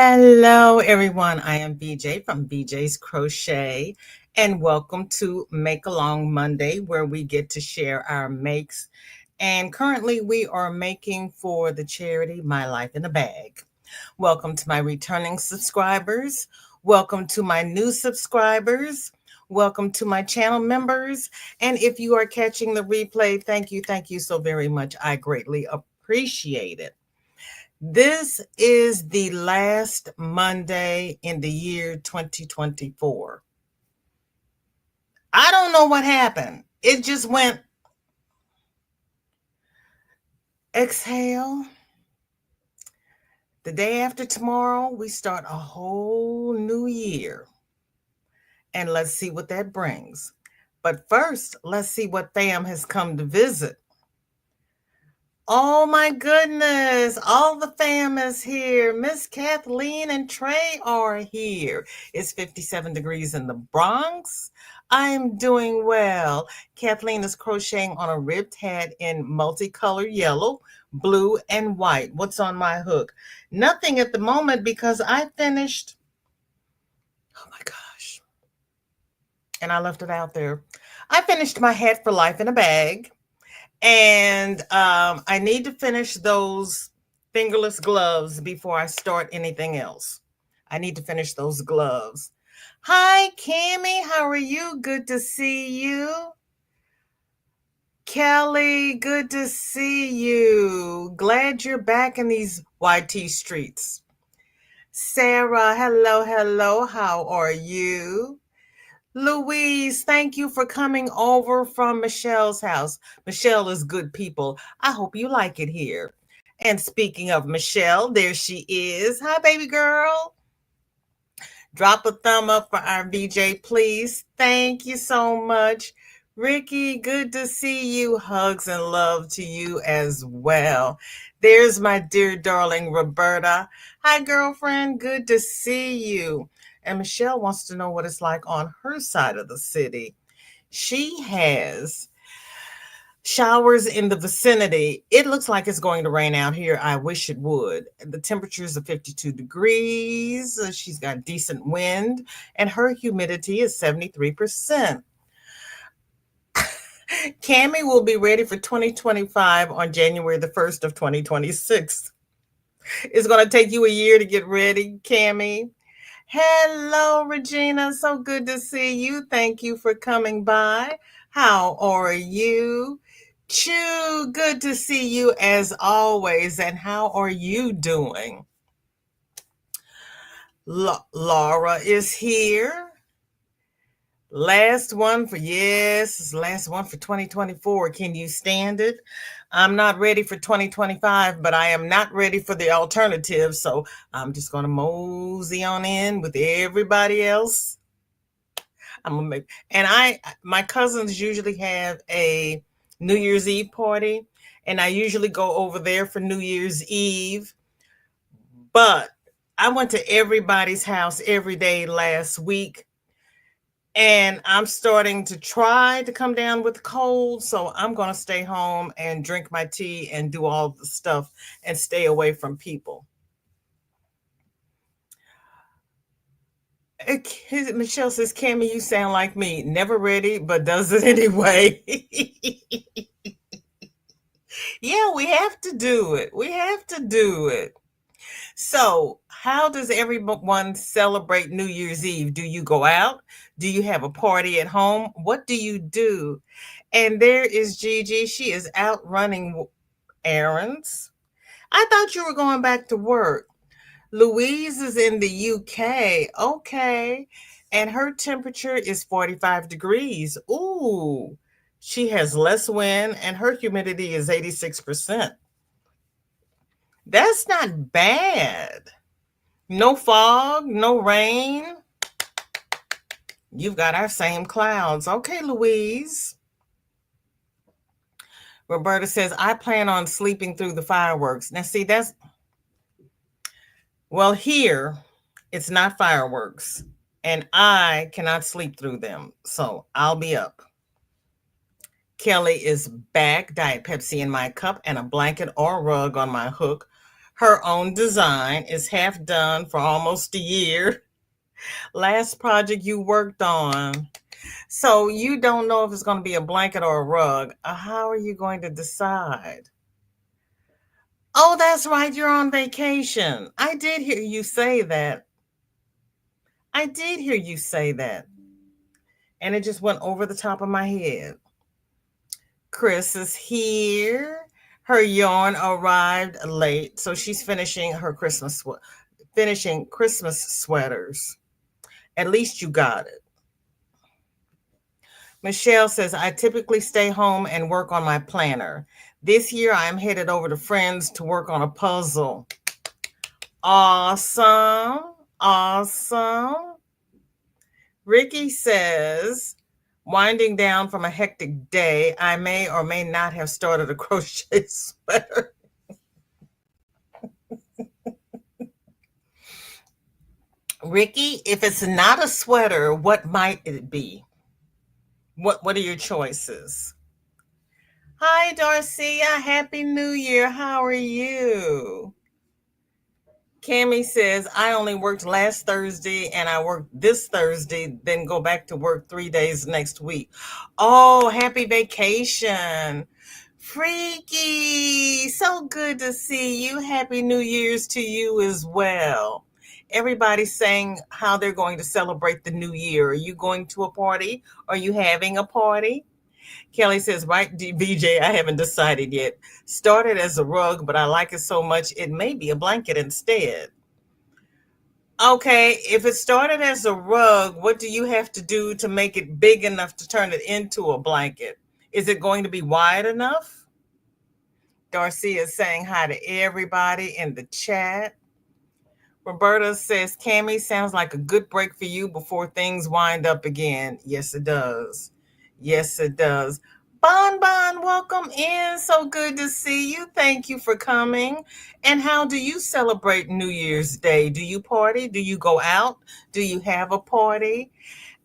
Hello, everyone. I am BJ from BJ's Crochet, and welcome to Make Along Monday, where we get to share our makes. And currently, we are making for the charity My Life in a Bag. Welcome to my returning subscribers. Welcome to my new subscribers. Welcome to my channel members. And if you are catching the replay, thank you so very much. I greatly appreciate it. This is the last Monday in the year 2024. I don't know what happened. It just went exhale. The day after tomorrow, we start a whole new year. And let's see what that brings. But first, let's see what fam has come to visit. Oh my goodness, all the fam is here. Miss Kathleen and Trey are here. It's 57 degrees in the Bronx. I'm doing well. Kathleen is crocheting on a ribbed hat in multicolored yellow, blue, and white. What's on my hook? Nothing at the moment because I finished. Oh my gosh. And I left it out there. I finished my Hat for Life in a Bag. And I need to finish those fingerless gloves before I start anything else. I need to finish those gloves. Hi, Cammie. How are you? Good to see you. Kelly, good to see you. Glad you're back in these YT streets. Sarah, hello. How are you? Louise, thank you for coming over from Michelle's house. Michelle is good people. I hope you like it here. And speaking of Michelle, there she is. Hi, baby girl. Drop a thumb up for our VJ, please. Thank you so much. Ricky, good to see you. Hugs and love to you as well. There's my dear darling Roberta. Hi, girlfriend. Good to see you. And Michelle wants to know what it's like on her side of the city. She has showers in the vicinity. It looks like it's going to rain out here. I wish it would. The temperatures are 52 degrees. She's got decent wind, and her humidity is 73%. Cammie will be ready for 2025 on January the 1st of 2026. It's going to take you a year to get ready, Cammie. Hello, Regina. So good to see you. Thank you for coming by. How are you? Chew, good to see you as always. And how are you doing? Laura is here. Last one for 2024. Can you stand it? I'm not ready for 2025, but I am not ready for the alternative. So I'm just going to mosey on in with everybody else. My cousins usually have a New Year's Eve party, and I usually go over there for New Year's Eve. But I went to everybody's house every day last week. And I'm starting to try to come down with the cold, so I'm going to stay home and drink my tea and do all the stuff and stay away from people. Michelle says, Cammie, you sound like me. Never ready, but does it anyway. Yeah, we have to do it. So, how does everyone celebrate New Year's Eve? Do you go out? Do you have a party at home? What do you do? And there is Gigi. She is out running errands. I thought you were going back to work. Louise is in the UK. Okay. And her temperature is 45 degrees. Ooh. She has less wind and her humidity is 86%. That's not bad. No fog, no rain. You've got our same clouds. Okay, Louise. Roberta says, I plan on sleeping through the fireworks. Now, see, here, it's not fireworks, and I cannot sleep through them, so I'll be up. Kelly is back. Diet Pepsi in my cup and a blanket or rug on my hook. Her own design is half done for almost a year. Last project you worked on. So you don't know if it's going to be a blanket or a rug. How are you going to decide? Oh, that's right. You're on vacation. I did hear you say that. I did hear you say that. And it just went over the top of my head. Chris is here. Her yarn arrived late, so she's finishing her finishing Christmas sweaters. At least you got it. Michelle says, I typically stay home and work on my planner. This year, I am headed over to Friends to work on a puzzle. Awesome. Awesome. Ricky says, winding down from a hectic day, I may or may not have started a crochet sweater. Ricky, if it's not a sweater, what might it be? What are your choices? Hi, Darcia. Happy New Year. How are you? Cammie says, I only worked last Thursday and I worked this Thursday, then go back to work 3 days next week. Oh, happy vacation. Freaky. So good to see you. Happy New Year's to you as well. Everybody's saying how they're going to celebrate the new year. Are you going to a party? Are you having a party? Kelly says, right, BJ, I haven't decided yet. Started as a rug, but I like it so much, it may be a blanket instead. Okay, if it started as a rug, what do you have to do to make it big enough to turn it into a blanket? Is it going to be wide enough? Darcy is saying hi to everybody in the chat. Roberta says, Cammie, sounds like a good break for you before things wind up again. Yes, it does. Yes, it does. Bon, welcome in. So good to see you. Thank you for coming. And how do you celebrate New Year's Day? Do you party? Do you go out? Do you have a party?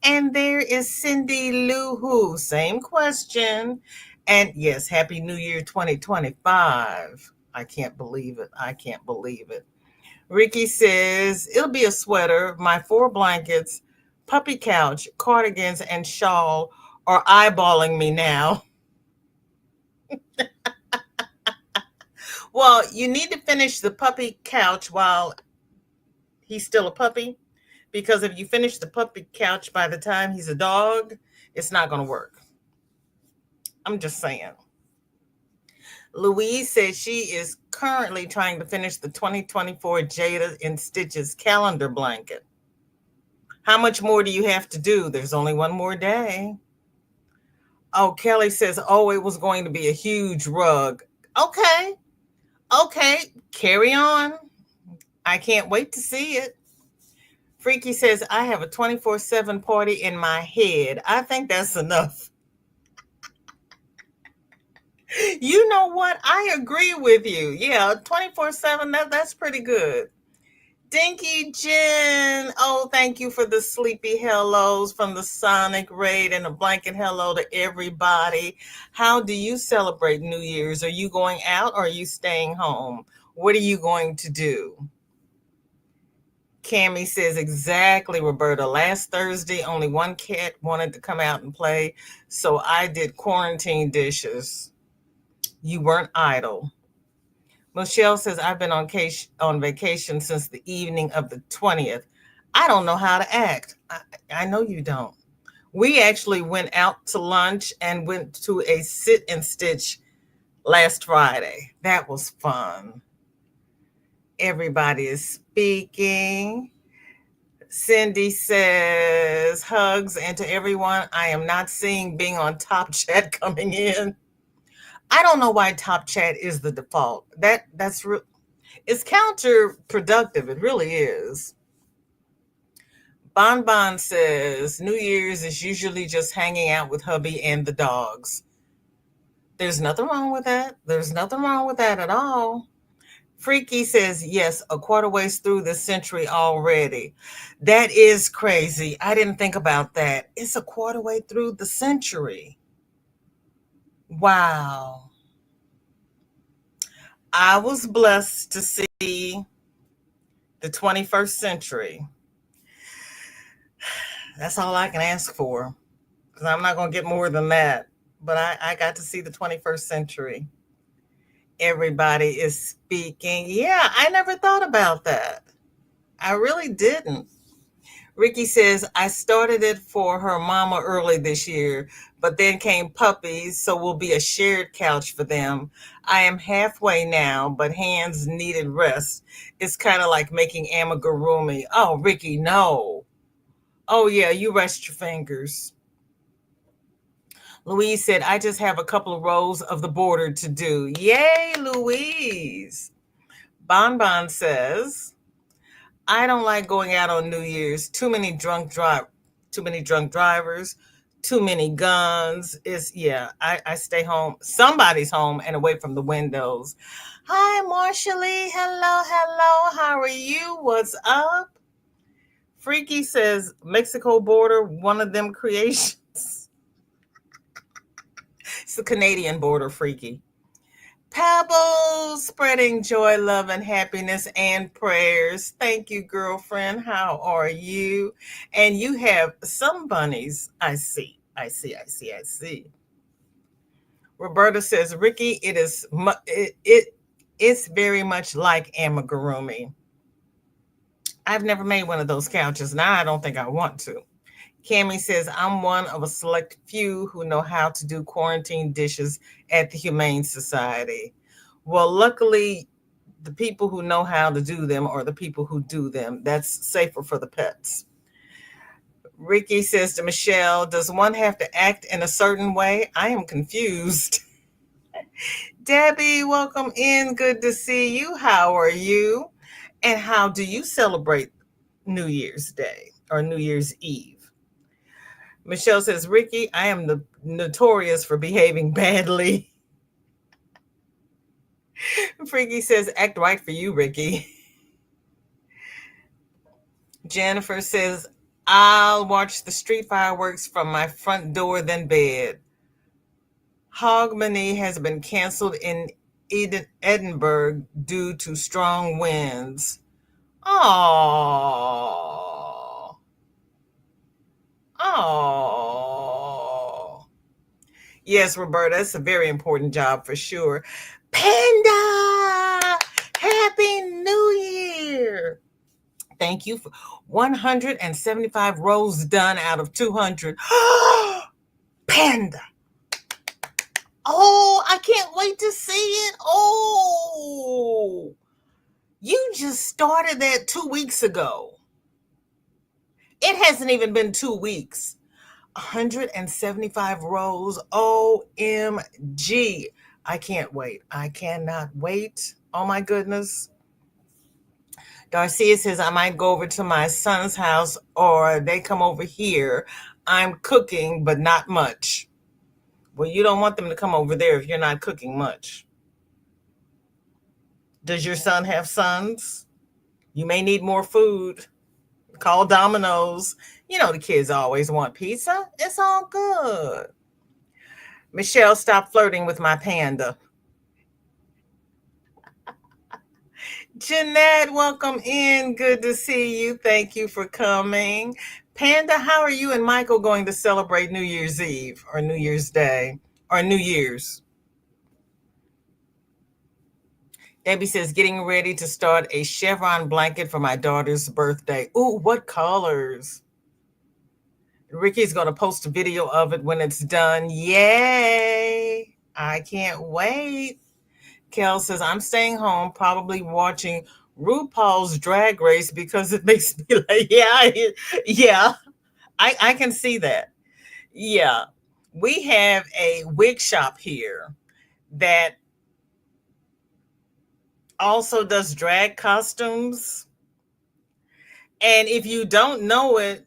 And there is Cindy Lou Who. Same question. And yes, Happy New Year 2025. I can't believe it. I can't believe it. Ricky says, it'll be a sweater, my 4 blankets, puppy couch, cardigans, and shawl are eyeballing me now. Well, you need to finish the puppy couch while he's still a puppy, because if you finish the puppy couch by the time he's a dog, it's not going to work. I'm just saying. Louise says she is currently trying to finish the 2024 Jada in Stitches calendar blanket. How much more do you have to do? There's only one more day. Oh, Kelly says, oh, it was going to be a huge rug. Okay. Carry on. I can't wait to see it. Freaky says, I have a 24/7 party in my head. I think that's enough. You know what? I agree with you. Yeah, 24/7, that's pretty good. Dinky Jen. Oh, thank you for the sleepy hellos from the Sonic Raid and a blanket hello to everybody. How do you celebrate New Year's? Are you going out or are you staying home? What are you going to do? Cammie says, exactly, Roberta. Last Thursday, only one cat wanted to come out and play, so I did quarantine dishes. You weren't idle. Michelle says, I've been on vacation since the evening of the 20th. I don't know how to act. I know you don't. We actually went out to lunch and went to a sit and stitch last Friday. That was fun. Everybody is speaking. Cindy says, hugs, and to everyone, I am not seeing being on Top Chat coming in. I don't know why Top Chat is the default. It's counterproductive. It really is. Bon says, New Year's is usually just hanging out with hubby and the dogs. There's nothing wrong with that. There's nothing wrong with that at all. Freaky says, yes, a quarter ways through the century already. That is crazy. I didn't think about that. It's a quarter way through the century. Wow. I was blessed to see the 21st century. That's all I can ask for, because I'm not going to get more than that. But I got to see the 21st century. Everybody is speaking. Yeah, I never thought about that. I really didn't. Ricky says, I started it for her mama early this year, but then came puppies, so will be a shared couch for them. I am halfway now, but hands needed rest. It's kind of like making amigurumi. Oh, Ricky, no. Oh, yeah, you rest your fingers. Louise said, I just have a couple of rows of the border to do. Yay, Louise. Bonbon says, I don't like going out on New Year's. Too many drunk drivers, too many guns. I stay home. Somebody's home and away from the windows. Hi, Marshallie. Hello, hello. How are you? What's up? Freaky says, Mexico border, one of them creations. It's the Canadian border, Freaky. Pebbles, spreading joy, love, and happiness and prayers. Thank you, girlfriend. How are you? And you have some bunnies. I see. Roberta says, Ricky, it's very much like amigurumi. I've never made one of those couches. Now I don't think I want to. Cammie says, I'm one of a select few who know how to do quarantine dishes at the Humane Society. Well, luckily, the people who know how to do them are the people who do them. That's safer for the pets. Ricky says to Michelle, does one have to act in a certain way? I am confused. Debbie, welcome in. Good to see you. How are you? And how do you celebrate New Year's Day or New Year's Eve? Michelle says, Ricky, I am notorious for behaving badly. Freaky says, act right for you, Ricky. Jennifer says, I'll watch the street fireworks from my front door, then bed. Hogmanay has been canceled in Edinburgh due to strong winds. Oh. Yes, Roberta, it's a very important job for sure. Panda! Happy New Year! Thank you for 175 rows done out of 200. Panda! Oh, I can't wait to see it. Oh, you just started that 2 weeks ago. It hasn't even been 2 weeks. 175 rows. OMG. I can't wait. I cannot wait. Oh my goodness. Darcia says, I might go over to my son's house or they come over here. I'm cooking, but not much. Well, you don't want them to come over there if you're not cooking much. Does your son have sons? You may need more food. Call Domino's. You know the kids always want pizza. It's all good. Michelle, stop flirting with my panda. Jeanette, welcome in. Good to see you. Thank you for coming. Panda, how are you and Michael going to celebrate New Year's Eve or New Year's Day or New Year's? Debbie says, getting ready to start a chevron blanket for my daughter's birthday. Ooh, what colors? Ricky's going to post a video of it when it's done. Yay! I can't wait. Kel says, I'm staying home, probably watching RuPaul's Drag Race because it makes me like, yeah, I can see that. Yeah. We have a wig shop here that also does drag costumes. And if you don't know it,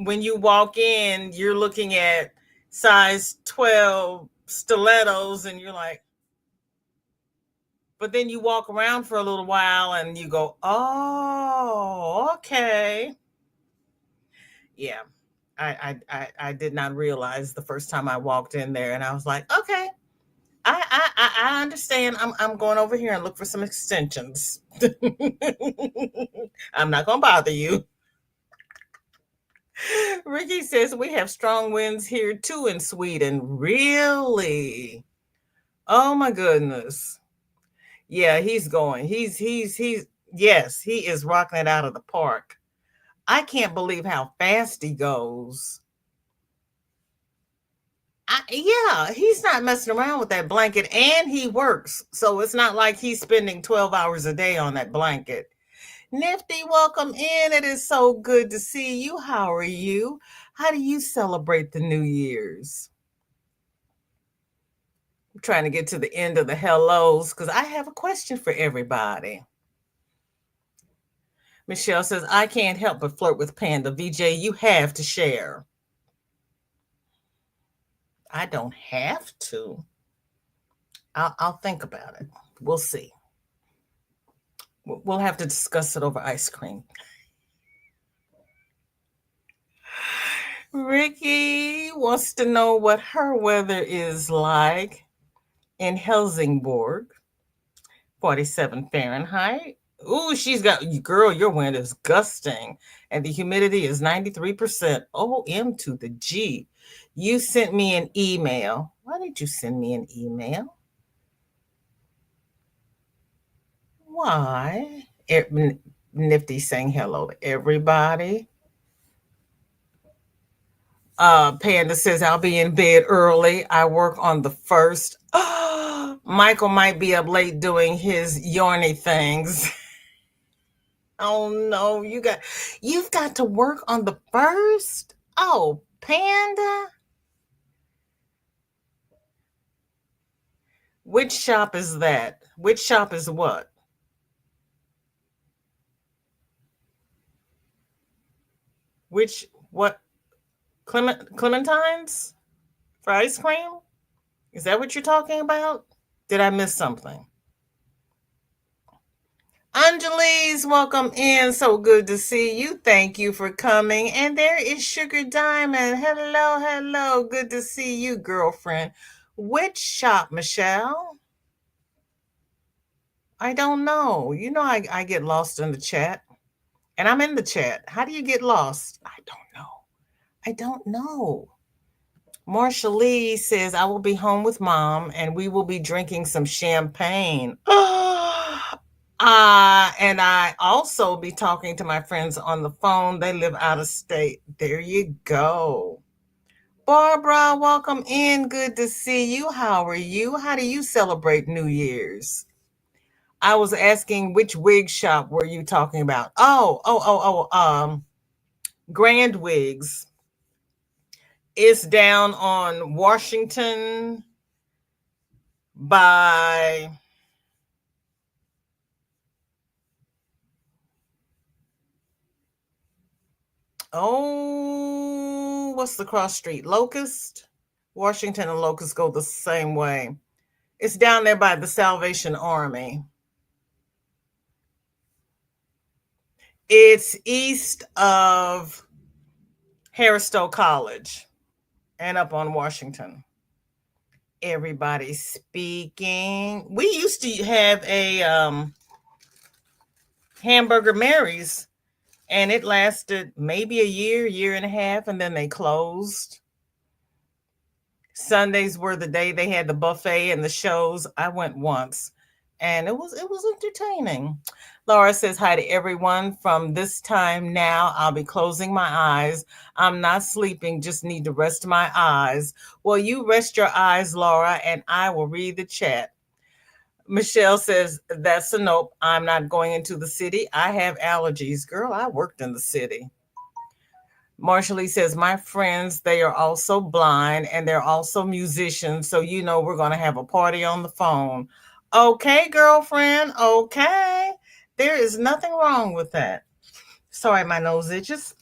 when you walk in, you're looking at size 12 stilettos and you're like, but then you walk around for a little while and you go, oh, okay. Yeah. I did not realize the first time I walked in there and I was like, okay, I understand. I'm going over here and look for some extensions. I'm not gonna bother you. Ricky says we have strong winds here too in Sweden. Really? Oh my goodness. Yeah, he's going. He's yes, he is rocking it out of the park. I can't believe how fast he goes. Yeah, he's not messing around with that blanket and he works. So it's not like he's spending 12 hours a day on that blanket. Nifty, welcome in. It is so good to see you. How are you? How do you celebrate the New Year's? I'm trying to get to the end of the hellos because I have a question for everybody. Michelle says, I can't help but flirt with Panda. VJ, you have to share. I don't have to. I'll think about it. We'll see. We'll have to discuss it over ice cream. Ricky wants to know what her weather is like in Helsingborg, 47 Fahrenheit. Ooh, she's got, girl, your wind is gusting and the humidity is 93%. OM to the G. You sent me an email. Why did you send me an email? Why? Nifty saying hello to everybody. Panda says, I'll be in bed early. I work on the first. Michael might be up late doing his yarny things. Oh no, you've got to work on the first. Oh, Panda. Which shop is that? Which shop is what? Which what? Clementine's for ice cream? Is that what you're talking about? Did I miss something? Anjali's, welcome in. So good to see you. Thank you for coming. And there is Sugar Diamond. Hello, hello. Good to see you, girlfriend. Which shop, Michelle? I don't know. You know, I get lost in the chat. And I'm in the chat. How do you get lost? I don't know. I don't know. Marsha Lee says, I will be home with mom and we will be drinking some champagne. And I also be talking to my friends on the phone. They live out of state. There you go. Barbara, welcome in. Good to see you. How are you? How do you celebrate New Year's? I was asking which wig shop were you talking about? Grand Wigs. It's down on Washington by what's the cross street? Locust? Washington and Locust go the same way. It's down there by the Salvation Army. It's east of Harristow College and up on Washington. Everybody speaking. We used to have a Hamburger Mary's, and it lasted maybe a year and a half, and then they closed. Sundays were the day they had the buffet and the shows. I went once, and it was entertaining. Laura says hi to everyone. From this time now, I'll be closing my eyes. I'm not sleeping, just need to rest my eyes. Well, you rest your eyes, Laura, and I will read the chat. Michelle says, that's a nope. I'm not going into the city. I have allergies. Girl, I worked in the city. Marshall says, my friends, they are also blind and they're also musicians. So, you know, we're going to have a party on the phone. Okay, girlfriend. Okay. There is nothing wrong with that. Sorry, my nose itches.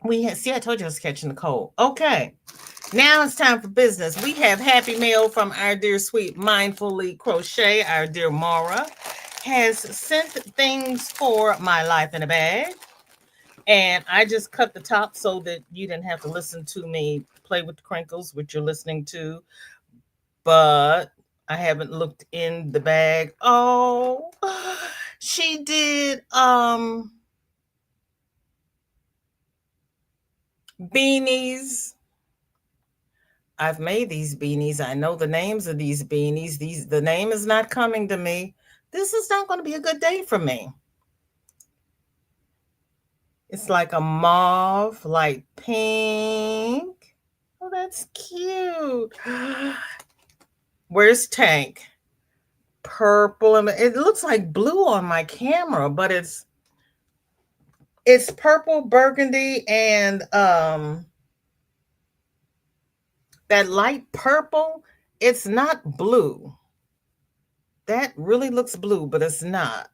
See, I told you I was catching the cold. Okay. Now it's time for business. We have happy mail from our dear sweet Mindfully Crochet. Our dear Mara has sent things for my life in a bag. And I just cut the top so that you didn't have to listen to me play with the crinkles, which you're listening to. But I haven't looked in the bag. Oh, she did beanies. I've made these beanies. I know the names of these beanies. The name is not coming to me. This is not going to be a good day for me. It's like a mauve, light pink. Oh, that's cute. Where's Tank? Purple. And it looks like blue on my camera, but it's purple, burgundy, and that light purple. It's not blue. That really looks blue, but it's not.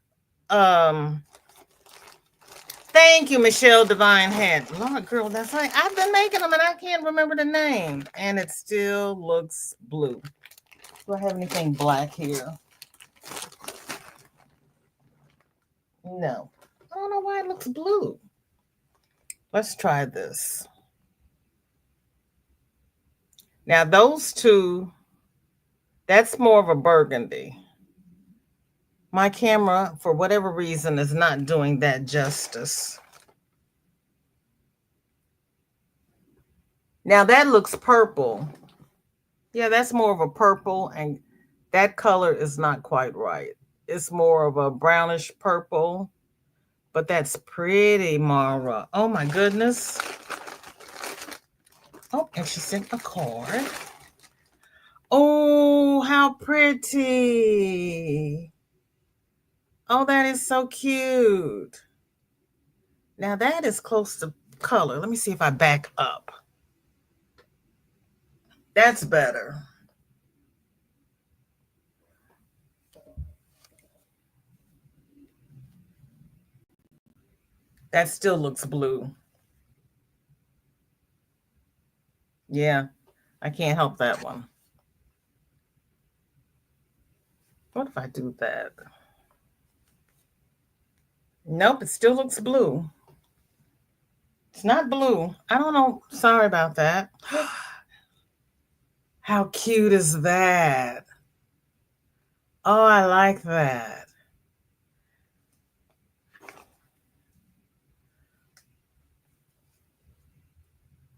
Thank you, Michelle Divine Head. Lord, girl, that's right. I've been making them and I can't remember the name. And it still looks blue. Do I have anything black here? No. I don't know why it looks blue. Let's try this. Now, those two, that's more of a burgundy. My camera, for whatever reason, is not doing that justice. Now, that looks purple. Yeah, that's more of a purple, and that color is not quite right. It's more of a brownish purple, but that's pretty, Mara. Oh, my goodness. Oh, and she sent a card. Oh, how pretty. Oh, that is so cute. Now, that is close to color. Let me see if I back up. That's better. That still looks blue. Yeah, I can't help that one. What if I do that? Nope, it still looks blue. It's not blue. I don't know. Sorry about that. How cute is that? Oh, I like that.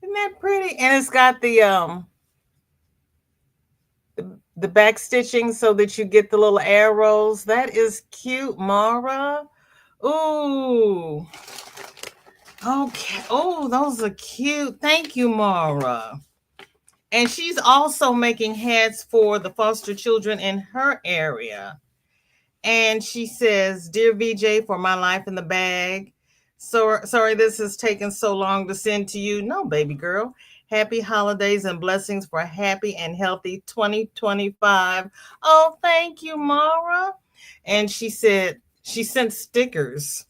Isn't that pretty? And it's got the back stitching so that you get the little arrows. That is cute, Mara. Ooh. Okay. Oh, those are cute. Thank you, Mara. And she's also making hats for the foster children in her area. And she says, "Dear VJ, for my life in the bag. So sorry this has taken so long to send to you. No, baby girl. Happy holidays and blessings for a happy and healthy 2025. Oh, thank you, Mara." And she said she sent stickers.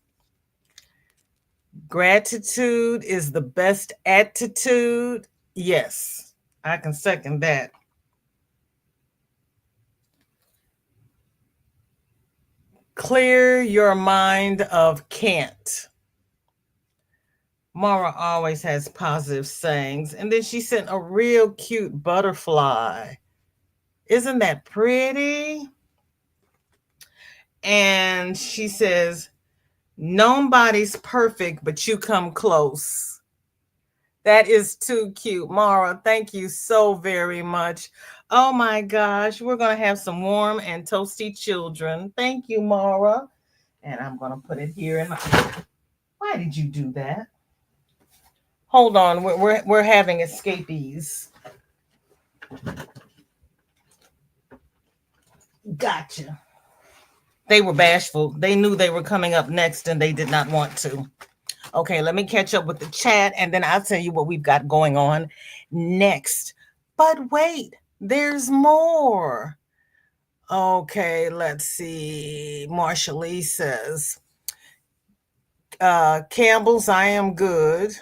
Gratitude is the best attitude. Yes, I can second that. Clear your mind of can't. Mara always has positive sayings. And then she sent a real cute butterfly. Isn't that pretty? And she says, "Nobody's perfect, but you come close." That is too cute. Mara, thank you so very much. Oh my gosh, we're going to have some warm and toasty children. Thank you, Mara. And I'm going to put it here in my... Why did you do that? Hold on, we're having escapees. Gotcha. They were bashful. They knew they were coming up next and they did not want to. Okay, let me catch up with the chat and then I'll tell you what we've got going on next. But wait, there's more. Okay, let's see. Marsha Lee says, Campbell's, I am good.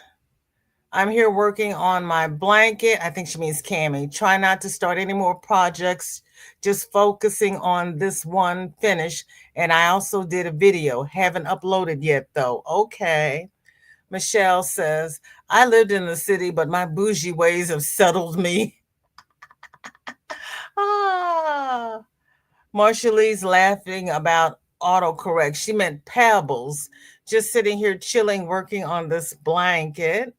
I'm here working on my blanket. I think she means Cammie. Try not to start any more projects, just focusing on this one finish. And I also did a video. Haven't uploaded yet, though. Okay. Michelle says, I lived in the city, but my bougie ways have settled me. Ah, Marcia Lee's laughing about autocorrect. She meant pebbles. Just sitting here chilling, working on this blanket.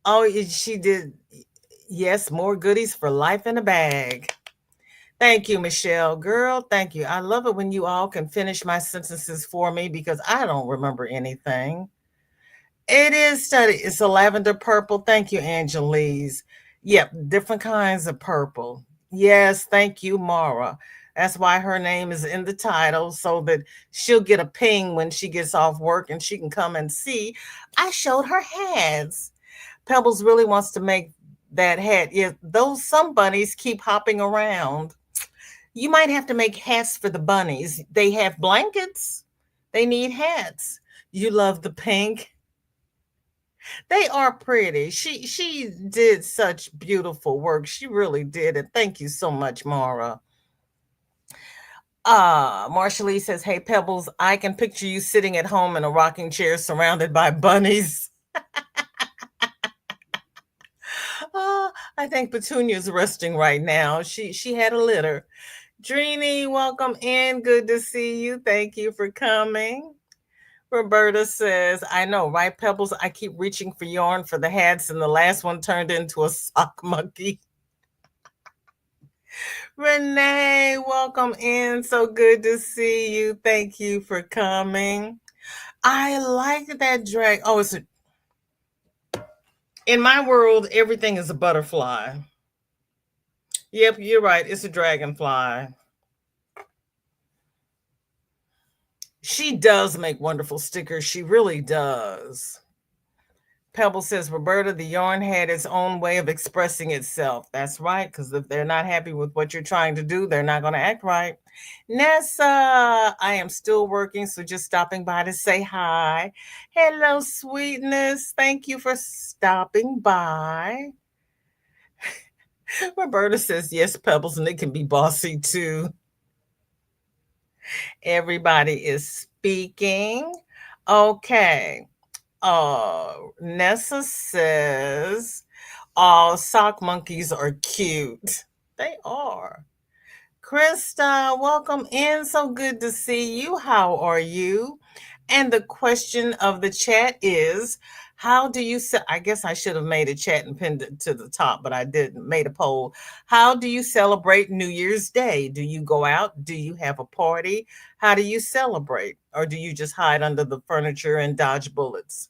Oh, she did. Yes, more goodies for life in a bag. Thank you, Michelle. Girl, thank you. I love it when you all can finish my sentences for me because I don't remember anything. It is study. It's a lavender purple. Thank you, Angelise. Yep, different kinds of purple. Yes, thank you, Mara. That's why her name is in the title, so that she'll get a ping when she gets off work and she can come and see. I showed her hats. Pebbles really wants to make that hat. Yeah, those some bunnies keep hopping around. You might have to make hats for the bunnies. They have blankets. They need hats. You love the pink. They are pretty. She did such beautiful work. She really did. And thank you so much, Mara. Marsha Lee says, "Hey Pebbles, I can picture you sitting at home in a rocking chair surrounded by bunnies." I think Petunia's resting right now. She had a litter. Drini, welcome in. Good to see you. Thank you for coming. Roberta says, "I know, right, Pebbles? I keep reaching for yarn for the hats, and the last one turned into a sock monkey." Renee, welcome in. So good to see you. Thank you for coming. I like that drag. Oh, in my world, everything is a butterfly. Yep, you're right. It's a dragonfly. She does make wonderful stickers. She really does. Pebble says, "Roberta, the yarn had its own way of expressing itself." That's right, because if they're not happy with what you're trying to do, they're not going to act right. Nessa, I am still working, so just stopping by to say hi. Hello, sweetness. Thank you for stopping by. Roberta says, "Yes, Pebbles, and it can be bossy too." Everybody is speaking. Okay. Nessa says, "Oh, sock monkeys are cute." They are. Krista, welcome in. So good to see you. How are you? And the question of the chat is, how do you I guess I should have made a chat and pinned it to the top, but I didn't. Made a poll. How do you celebrate New Year's Day? Do you go out? Do you have a party? How do you celebrate? Or do you just hide under the furniture and dodge bullets?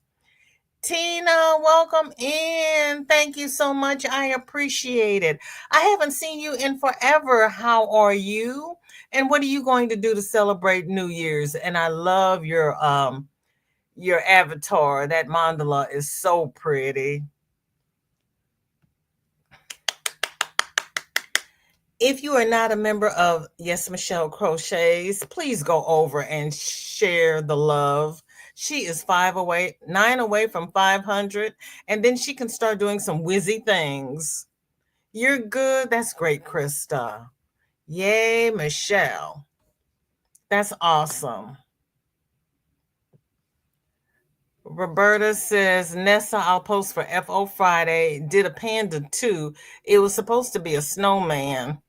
Tina, welcome in. Thank you so much. I appreciate it. I haven't seen you in forever. How are you? And what are you going to do to celebrate New Year's? And I love your avatar. That mandala is so pretty. If you are not a member of Yes Michelle Crochets, please go over and share the love. She is 9 away from 500, and then she can start doing some whizzy things. You're good. That's great, Krista. Yay, Michelle. That's awesome. Roberta says, "Nessa, I'll post for FO Friday. Did a panda too. It was supposed to be a snowman."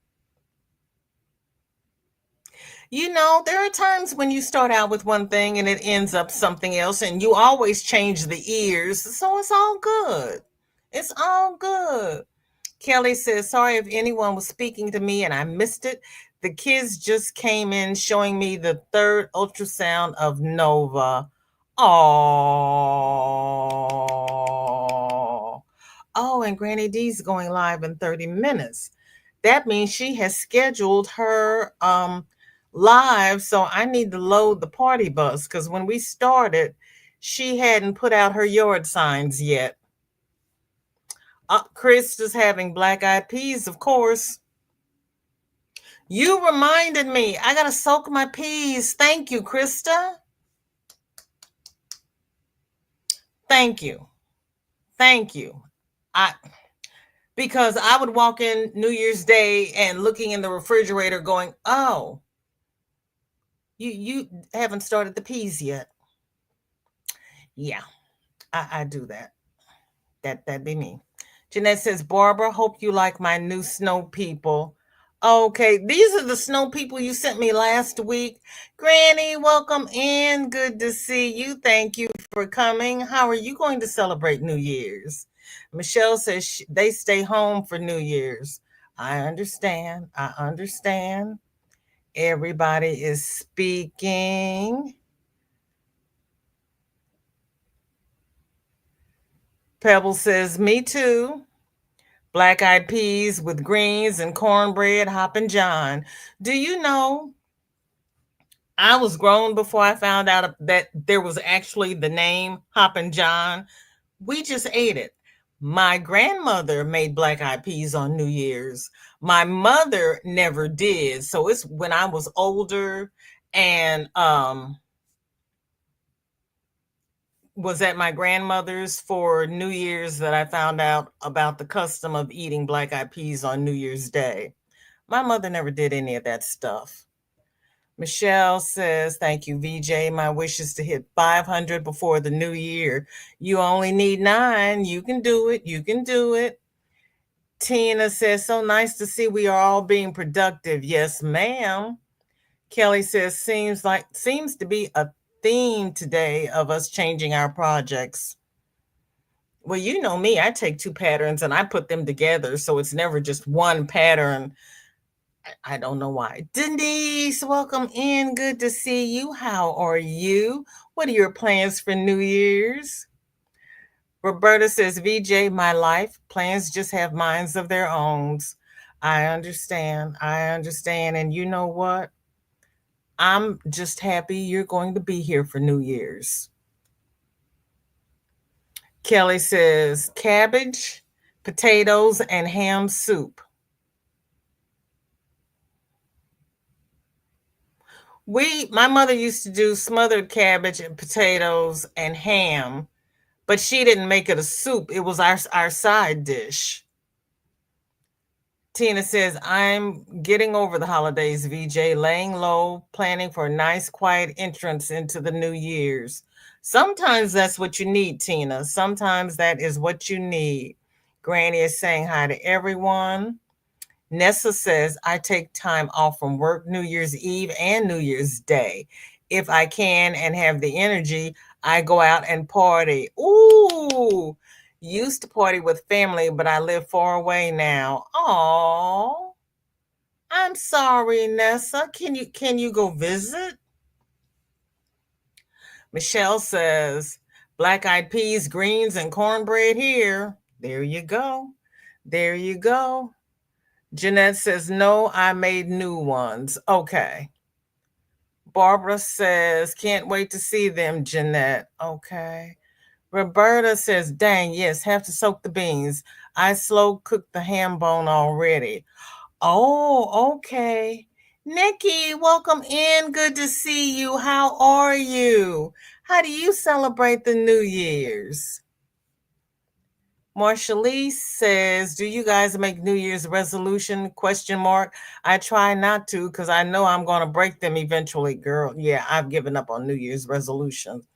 You know, there are times when you start out with one thing and it ends up something else, and you always change the ears. So it's all good. It's all good. Kelly says, "Sorry if anyone was speaking to me and I missed it. The kids just came in showing me the third ultrasound of Nova." Oh. Oh, and Granny D's going live in 30 minutes. That means she has scheduled her live, so I need to load the party bus because when we started, she hadn't put out her yard signs yet. Chris is having black eyed peas, of course. You reminded me. I gotta soak my peas. Thank you, Krista. Thank you. Thank you. I Because I would walk in New Year's Day and looking in the refrigerator going, "Oh, you haven't started the peas yet." Yeah, I do that. That'd be me. Jeanette says, "Barbara, hope you like my new snow people." Okay, these are the snow people you sent me last week. Granny, welcome in. Good to see you. Thank you for coming. How are you going to celebrate New Year's? Michelle says they stay home for New Year's. I understand. I understand. Everybody is speaking. Pebble says, me too. Black eyed peas with greens and cornbread, Hoppin' John. Do you know I was grown before I found out that there was actually the name Hoppin' John. We just ate it. My grandmother made black eyed peas on New Year's. My mother never did. So it's when I was older and was at my grandmother's for New Year's that I found out about the custom of eating black eyed peas on New Year's Day. My mother never did any of that stuff. Michelle says, thank you, VJ. My wish is to hit 500 before the new year. You only need 9. You can do it. You can do it. Tina says, so nice to see we are all being productive. Yes, ma'am. Kelly says, seems to be a theme today of us changing our projects. Well, you know me, I take 2 patterns and I put them together. So it's never just one pattern. I don't know why. Denise, welcome in. Good to see you. How are you? What are your plans for New Year's? Roberta says, VJ, my life plans just have minds of their own. I understand. I understand. And you know what? I'm just happy you're going to be here for New Year's. Kelly says, cabbage, potatoes, and ham soup. My mother used to do smothered cabbage and potatoes and ham, but she didn't make it a soup. It was our side dish. Tina says, I'm getting over the holidays, VJ, laying low, planning for a nice, quiet entrance into the New Year's. Sometimes that's what you need, Tina. Sometimes that is what you need. Granny is saying hi to everyone. Nessa says, I take time off from work New Year's Eve and New Year's Day. If I can and have the energy, I go out and party. Ooh, used to party with family, but I live far away now. Oh, I'm sorry, Nessa. Can you go visit? Michelle says, black eyed peas, greens, and cornbread here. There you go. There you go. Jeanette says, no, I made new ones. Okay. Barbara says, can't wait to see them, Jeanette. Okay. Roberta says, dang, yes, have to soak the beans. I slow cooked the ham bone already. Oh, okay. Nikki, welcome in. Good to see you. How are you? How do you celebrate the New Year's? Marshallese says, do you guys make New Year's resolution? Question mark. I try not to because I know I'm going to break them eventually, girl. Yeah, I've given up on New Year's resolutions.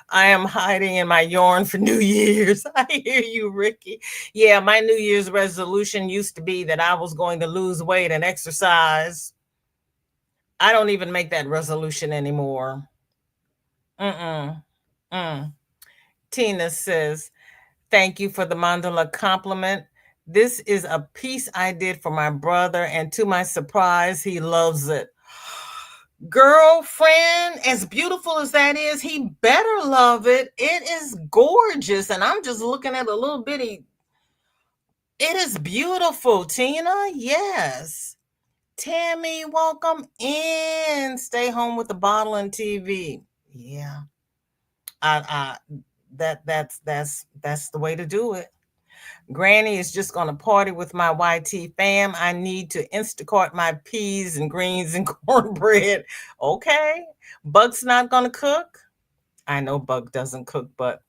I am hiding in my yarn for New Year's. I hear you, Ricky. Yeah, my New Year's resolution used to be that I was going to lose weight and exercise. I don't even make that resolution anymore. Mm-mm. Mm. Tina says, thank you for the mandala compliment. This is a piece I did for my brother, and to my surprise, he loves it. Girlfriend, as beautiful as that is, he better love it. It is gorgeous, and I'm just looking at a little bitty. It is beautiful, Tina. Yes. Tammy, welcome in. Stay home with the bottle and TV. Yeah. I that's the way to do it. Granny is just going to party with my YT fam. I need to Instacart my peas and greens and cornbread. Okay. Bug's not going to cook. I know Bug doesn't cook, but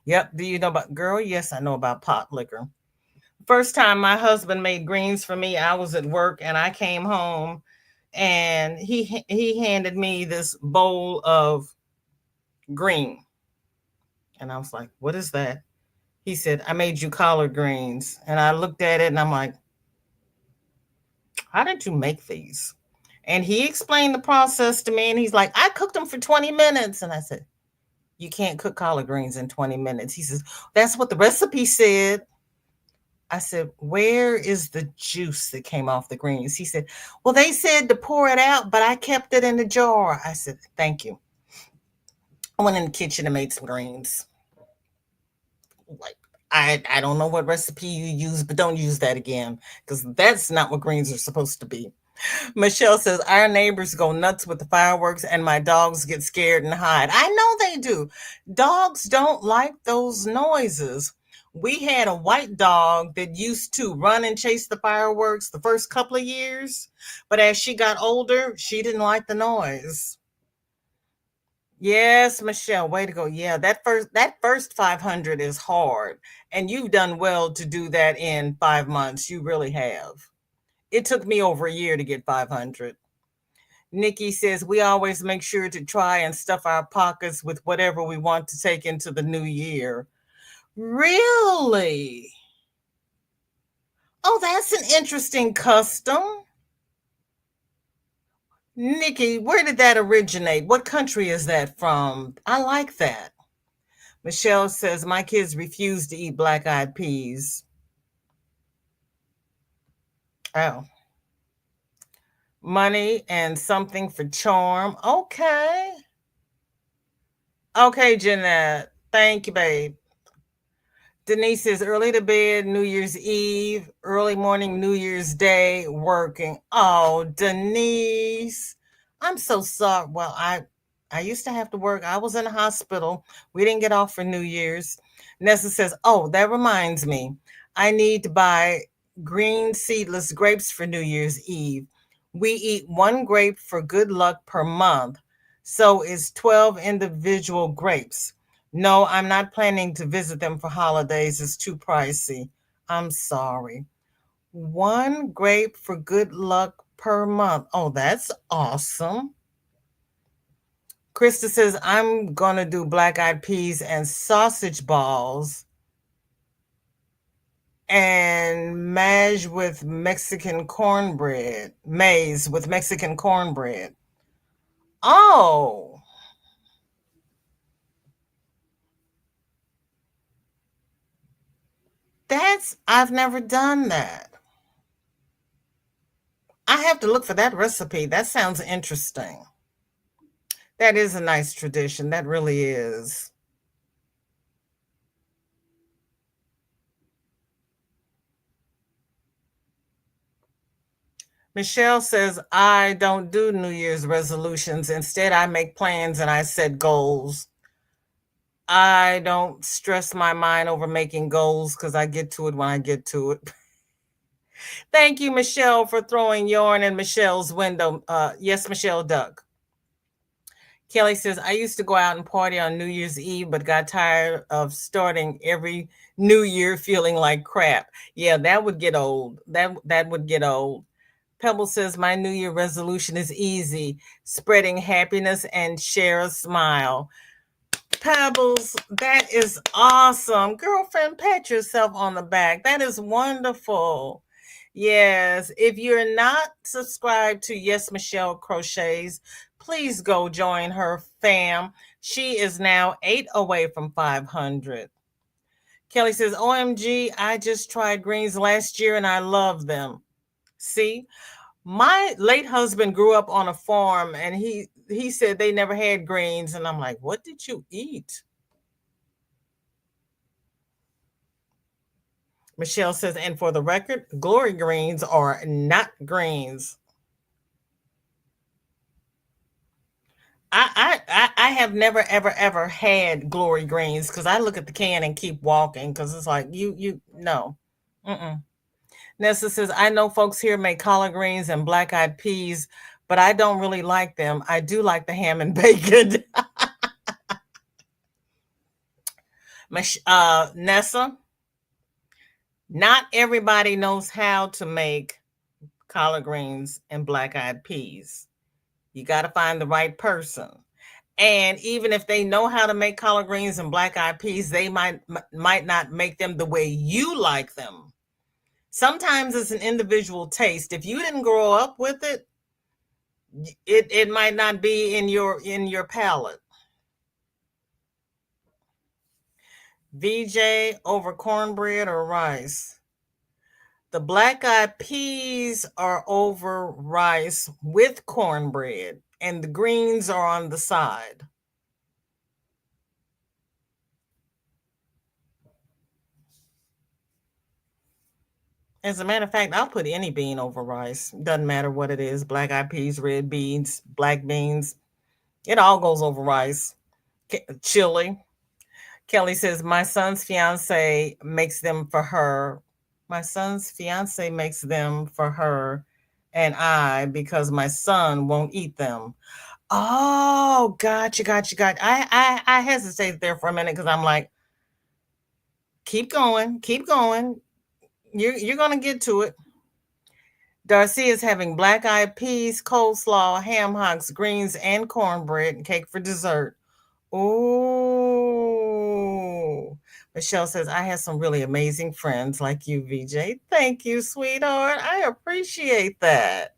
yep. Do you know about girl? Yes, I know about pot liquor. First time my husband made greens for me, I was at work and I came home and he handed me this bowl of green. And I was like, what is that? He said, I made you collard greens. And I looked at it and I'm like, how did you make these? And he explained the process to me, and he's like, I cooked them for 20 minutes. And I said, you can't cook collard greens in 20 minutes. He says, that's what the recipe said. I said, where is the juice that came off the greens? He said, well, they said to pour it out, but I kept it in the jar. I said, thank you. I went in the kitchen and made some greens. Like, I don't know what recipe you use, but don't use that again, because that's not what greens are supposed to be. Michelle says, our neighbors go nuts with the fireworks and my dogs get scared and hide. I know they do. Dogs don't like those noises. We had a white dog that used to run and chase the fireworks the first couple of years, but as she got older, she didn't like the noise. Yes, Michelle, way to go. Yeah, that first 500 is hard, and you've done well to do that in 5 months. You really have. It took me over a year to get 500. Nikki says we always make sure to try and stuff our pockets with whatever we want to take into the new year. Really? Oh, that's an interesting custom. Nikki, where did that originate? What country is that from? I like that. Michelle says my kids refuse to eat black-eyed peas. Oh. Money and something for charm. Okay. Okay, Jeanette. Thank you, babe. Denise says early to bed, New Year's Eve, early morning, New Year's Day, working. Oh, Denise, I'm so sorry. Well, I used to have to work. I was in a hospital. We didn't get off for New Year's. Nessa says, oh, that reminds me. I need to buy green seedless grapes for New Year's Eve. We eat one grape for good luck per month. So it's 12 individual grapes. No, I'm not planning to visit them for holidays. It's too pricey. I'm sorry. One grape for good luck per month. Oh, that's awesome. Krista says, I'm going to do black-eyed peas and sausage balls and maize with Mexican cornbread. Maize with Mexican cornbread. Oh, I've never done that. I have to look for that recipe. That sounds interesting. That is a nice tradition. That really is. Michelle says, I don't do New Year's resolutions. Instead, I make plans and I set goals. I don't stress my mind over making goals because I get to it when I get to it. Thank you, Michelle, for throwing yarn in Michelle's window. Yes, Michelle Duck. Kelly says, I used to go out and party on New Year's Eve, but got tired of starting every New Year feeling like crap. Yeah, that would get old. That would get old. Pebble says, my New Year resolution is easy, spreading happiness and share a smile. Pebbles, that is awesome. Girlfriend, pat yourself on the back. That is wonderful. Yes, if you're not subscribed to Yes Michelle Crochets, please go join her fam. She is now 8 away from 500. Kelly says, OMG, I just tried greens last year and I love them. See, my late husband grew up on a farm and he said they never had greens. And I'm like, what did you eat? Michelle says, and for the record, glory greens are not greens. I have never ever had glory greens because I look at the can and keep walking because it's like you no. Mm-mm. Nessa says, I know folks here make collard greens and black-eyed peas, but I don't really like them. I do like the ham and bacon. Nessa, not everybody knows how to make collard greens and black-eyed peas. You got to find the right person. And even if they know how to make collard greens and black-eyed peas, they might not make them the way you like them. Sometimes it's an individual taste. If you didn't grow up with it, it might not be in your palate. VJ over cornbread or rice? The black eyed peas are over rice with cornbread, and the greens are on the side. As a matter of fact, I'll put any bean over rice. Doesn't matter what it is, black eyed peas, red beans, black beans. It all goes over rice. Chili. Kelly says, my son's fiance makes them for her. My son's fiance makes them for her and I because my son won't eat them. Oh, gotcha. I hesitated there for a minute because I'm like, keep going. You're gonna get to it. Darcy is having black eyed peas, coleslaw, ham hocks, greens, and cornbread and cake for dessert. Oh, Michelle says, I have some really amazing friends like you, VJ. Thank you, sweetheart. I appreciate that.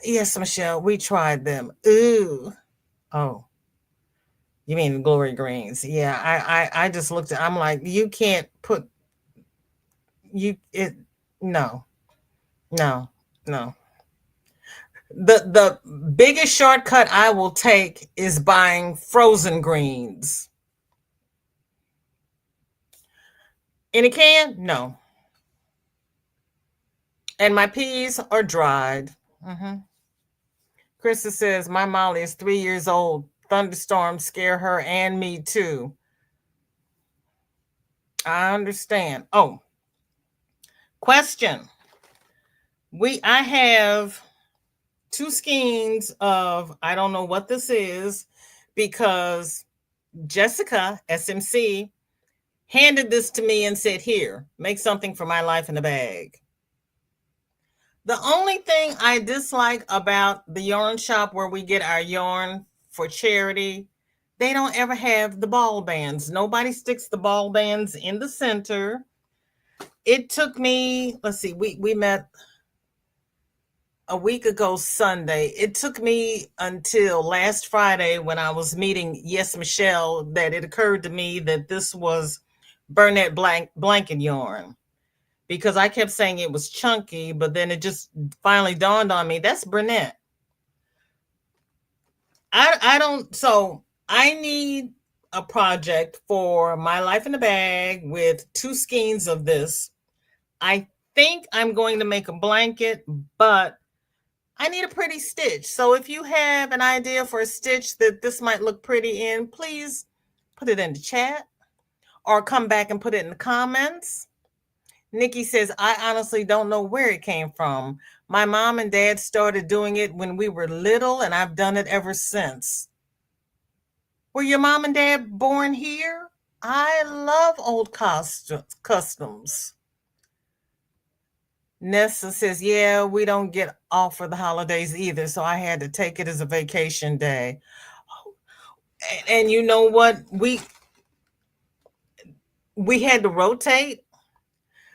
Yes, Michelle, we tried them. Ooh. Oh, you mean glory greens? Yeah, I just looked at. I'm like, you can't put you it. No, no, no. The biggest shortcut I will take is buying frozen greens. In a can? No. And my peas are dried. Mm-hmm. Krista says, my Molly is 3 years old. Thunderstorms scare her and me too. I understand. Oh, question. I have two skeins of, I don't know what this is, because Jessica, SMC, handed this to me and said, here, make something for my life in a bag. The only thing I dislike about the yarn shop where we get our yarn for charity, they don't ever have the ball bands. Nobody sticks the ball bands in the center. It took me, let's see, we met a week ago Sunday. It took me until last Friday when I was meeting Yes Michelle that it occurred to me that this was Burnett blanket yarn, because I kept saying it was chunky, but then it just finally dawned on me that's Burnett. I don't, so I need a project for my life in a bag with two skeins of this. I think I'm going to make a blanket, but I need a pretty stitch. So if you have an idea for a stitch that this might look pretty in, please put it in the chat or come back and put it in the comments. Nikki says, I honestly don't know where it came from. My mom and dad started doing it when we were little, and I've done it ever since. Were your mom and dad born here? I love old customs. Nessa says, yeah, we don't get off for the holidays either, so I had to take it as a vacation day. And you know what? We had to rotate.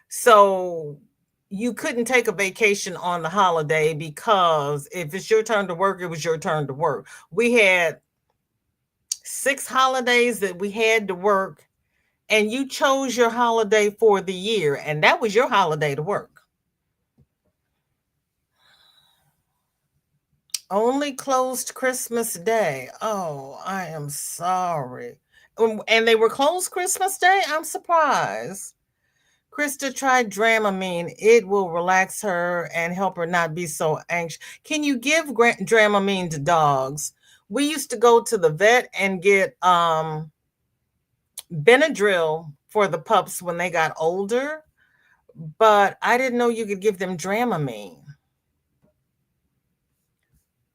So you couldn't take a vacation on the holiday because if it's your turn to work, it was your turn to work. We had 6 holidays that we had to work, and you chose your holiday for the year, and that was your holiday to work. Only closed Christmas Day. Oh, I am sorry. And they were closed Christmas Day? I'm surprised. Krista tried Dramamine. It will relax her and help her not be so anxious. Can you give Dramamine to dogs? We used to go to the vet and get Benadryl for the pups when they got older, but I didn't know you could give them Dramamine.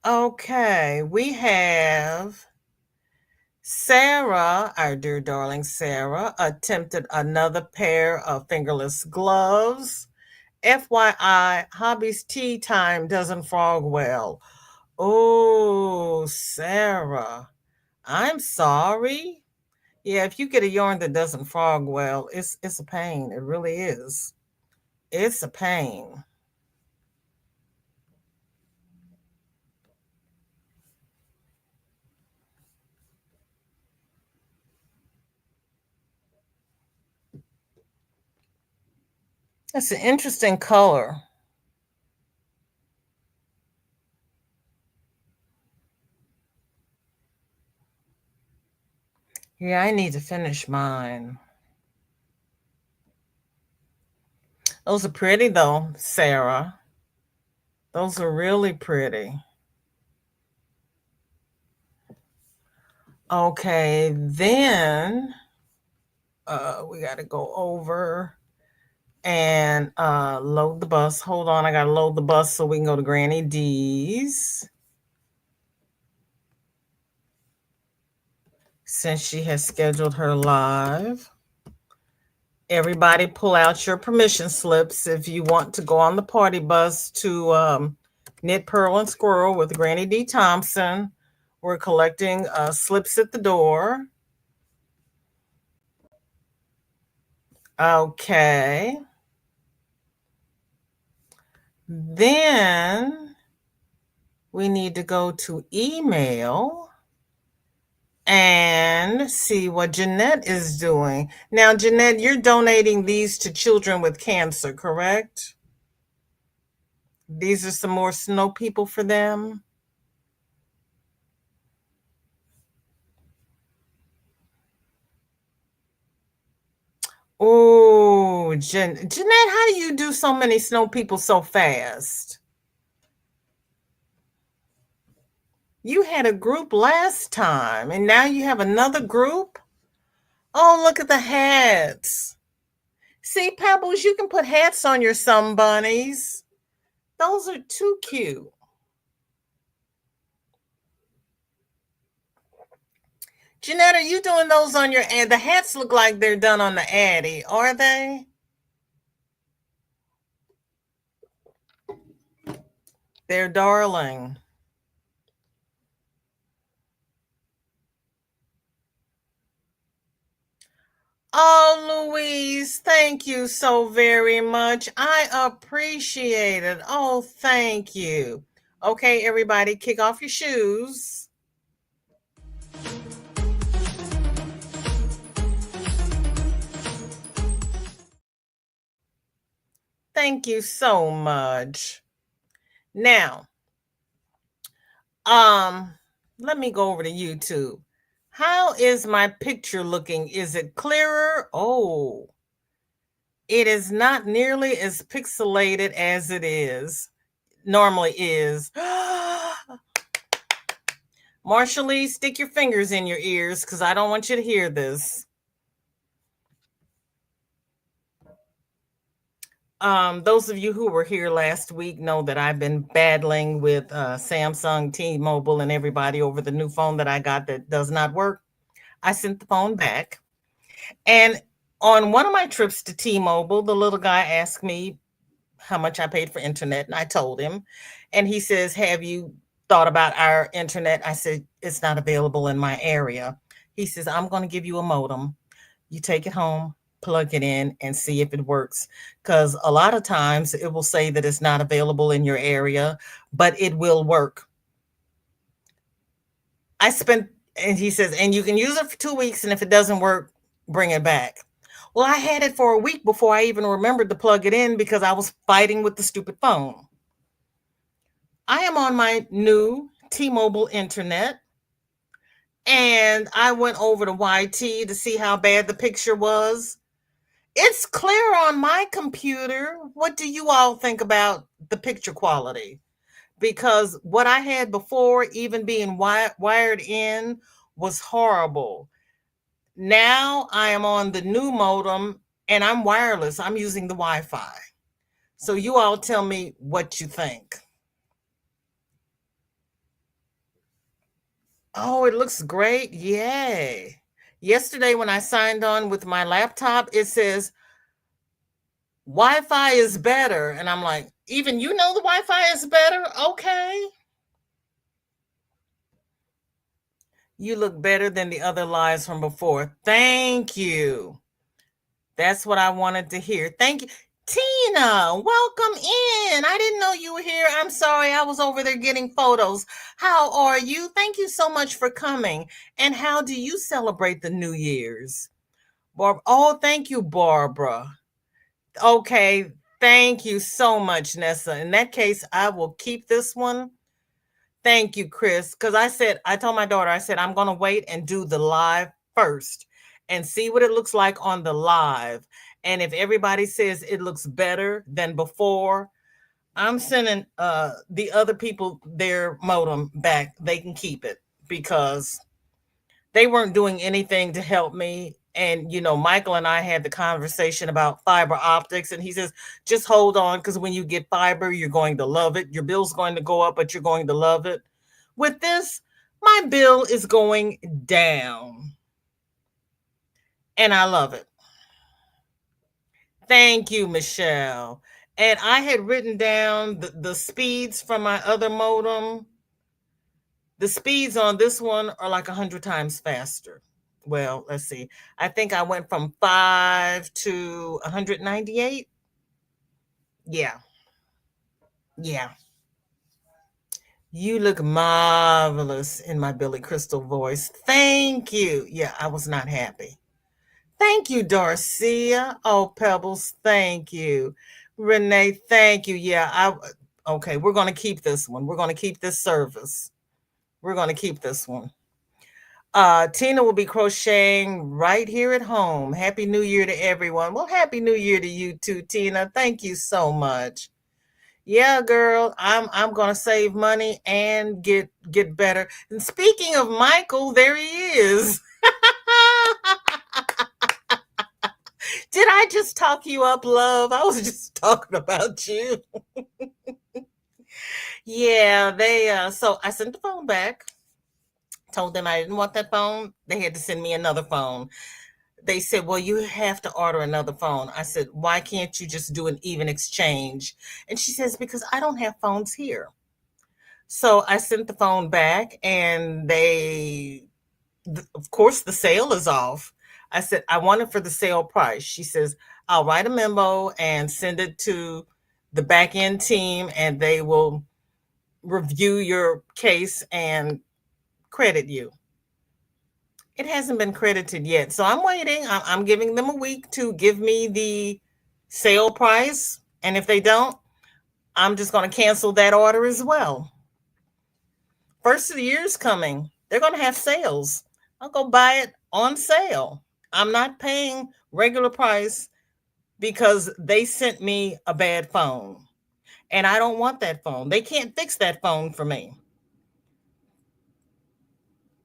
Okay, we have Sarah, our dear darling Sarah, attempted another pair of fingerless gloves. FYI, hobby's tea time doesn't frog well. Oh, Sarah, I'm sorry. Yeah, if you get a yarn that doesn't frog well, it's a pain. It really is. It's a pain. That's an interesting color. Yeah, I need to finish mine. Those are pretty though, Sarah. Those are really pretty. Okay, then we got to go over and load the bus. Hold on, I got to load the bus so we can go to Granny D's. Since she has scheduled her live. Everybody pull out your permission slips if you want to go on the party bus to Knit, Purl, and Squirrel with Granny D. Thompson. We're collecting slips at the door. Okay. Then we need to go to email and see what Jeanette is doing. Now, Jeanette, you're donating these to children with cancer, correct? These are some more snow people for them. Oh, Jeanette, how do you do so many snow people so fast? You had a group last time, and now you have another group? Oh, look at the hats. See, Pebbles, you can put hats on your sun bunnies. Those are too cute. Jeanette, are you doing those on your ad? The hats look like they're done on the Addy, are they? They're darling. Oh, Louise, thank you so very much. I appreciate it. Oh, thank you. Okay, everybody, kick off your shoes. Thank you so much. Now, let me go over to YouTube. How is my picture looking? Is it clearer? Oh, it is not nearly as pixelated as it normally is. Marshallee, stick your fingers in your ears because I don't want you to hear this. Those of you who were here last week know that I've been battling with Samsung, T-Mobile, and everybody over the new phone that I got that does not work. I sent the phone back. And on one of my trips to T-Mobile, the little guy asked me how much I paid for internet, and I told him. And he says, have you thought about our internet? I said, it's not available in my area. He says, I'm going to give you a modem. You take it home, plug it in, and see if it works. Because a lot of times it will say that it's not available in your area, but it will work. And he says, and you can use it for 2 weeks, and if it doesn't work, bring it back. Well, I had it for a week before I even remembered to plug it in because I was fighting with the stupid phone. I am on my new T-Mobile internet, and I went over to YT to see how bad the picture was. It's clear on my computer. What do you all think about the picture quality? Because what I had before, even being wired in, was horrible. Now I am on the new modem and I'm wireless. I'm using the Wi-Fi. So you all tell me what you think. Oh, it looks great. Yay. Yesterday when I signed on with my laptop, it says Wi-Fi is better. And I'm like, even you know the Wi-Fi is better? Okay. You look better than the other lives from before. Thank you. That's what I wanted to hear. Thank you. Tina, welcome in. I didn't know you were here. I'm sorry. I was over there getting photos. How are you? Thank you so much for coming. And how do you celebrate the New Year's? Oh, thank you, Barbara. Okay. Thank you so much, Nessa. In that case, I will keep this one. Thank you, Chris. Because I told my daughter, I said, I'm going to wait and do the live first and see what it looks like on the live. And if everybody says it looks better than before, I'm sending the other people their modem back. They can keep it because they weren't doing anything to help me. And, Michael and I had the conversation about fiber optics, and he says, just hold on, because when you get fiber, you're going to love it. Your bill's going to go up, but you're going to love it. With this, my bill is going down, and I love it. Thank you, Michelle. And I had written down the speeds from my other modem. The speeds on this one are like 100 times faster. Well, let's see. I think I went from 5 to 198. Yeah. Yeah. You look marvelous in my Billy Crystal voice. Thank you. Yeah, I was not happy. Thank you, Darcia. Oh, Pebbles, thank you. Renee, thank you. Yeah, okay, we're going to keep this one. We're going to keep this service. We're going to keep this one. Tina will be crocheting right here at home. Happy New Year to everyone. Well, Happy New Year to you too, Tina. Thank you so much. Yeah, girl, I'm gonna save money and get better. And speaking of Michael, there he is. Did I just talk you up, love? I was just talking about you. Yeah, so I sent the phone back, told them I didn't want that phone. They had to send me another phone. They said, well, you have to order another phone. I said, why can't you just do an even exchange? And she says, because I don't have phones here. So I sent the phone back, and of course, the sale is off. I said, I want it for the sale price. She says, I'll write a memo and send it to the back end team, and they will review your case and credit you. It hasn't been credited yet. So I'm waiting. I'm giving them a week to give me the sale price. And if they don't, I'm just going to cancel that order as well. First of the year's coming. They're going to have sales. I'll go buy it on sale. I'm not paying regular price because they sent me a bad phone. And I don't want that phone. They can't fix that phone for me.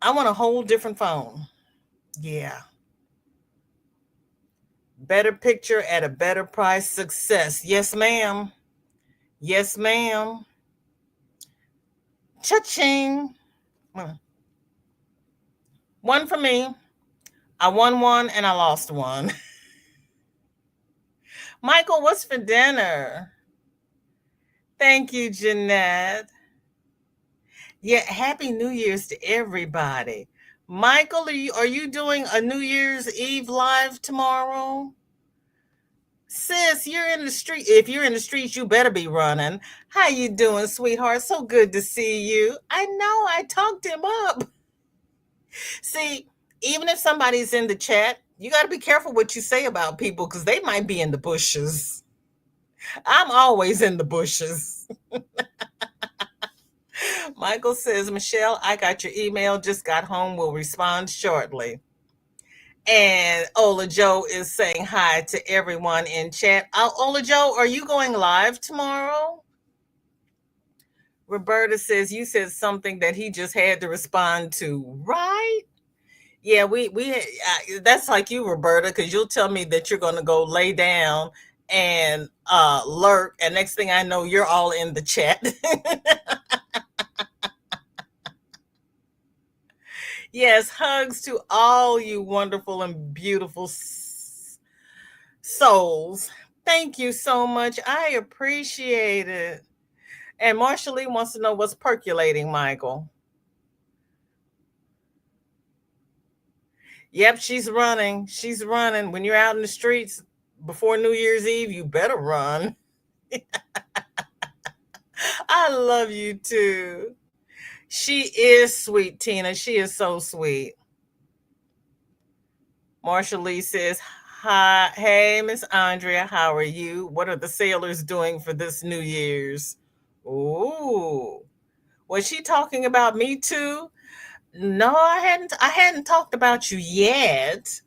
I want a whole different phone. Yeah. Better picture at a better price. Success. Yes, ma'am. Yes, ma'am. Cha-ching. One for me. I won one and I lost one. Michael, what's for dinner? Thank you, Jeanette. Yeah, happy New Year's to everybody. Michael, are you doing a New Year's Eve live tomorrow? Sis, you're in the street. If you're in the streets, you better be running. How you doing, sweetheart? So good to see you. I know I talked him up. See, even if somebody's in the chat, you got to be careful what you say about people because they might be in the bushes. I'm always in the bushes. Michael says, Michelle, I got your email, just got home, will respond shortly. And Ola Joe is saying hi to everyone in chat. Ola Joe, are you going live tomorrow? Roberta says you said something that he just had to respond to, right? Yeah, we that's like you, Roberta, because you'll tell me that you're going to go lay down and lurk, and next thing I know, you're all in the chat. Yes, hugs to all you wonderful and beautiful souls. Thank you so much. I appreciate it. And Marsha Lee wants to know what's percolating, Michael. Yep, she's running. She's running. When you're out in the streets, before New Year's Eve, you better run. I love you too. She is sweet, Tina. She is so sweet. Marsha Lee says, "Hi, hey, Miss Andrea, how are you? What are the sailors doing for this New Year's?" Ooh, was she talking about me too? No, I hadn't. I hadn't talked about you yet.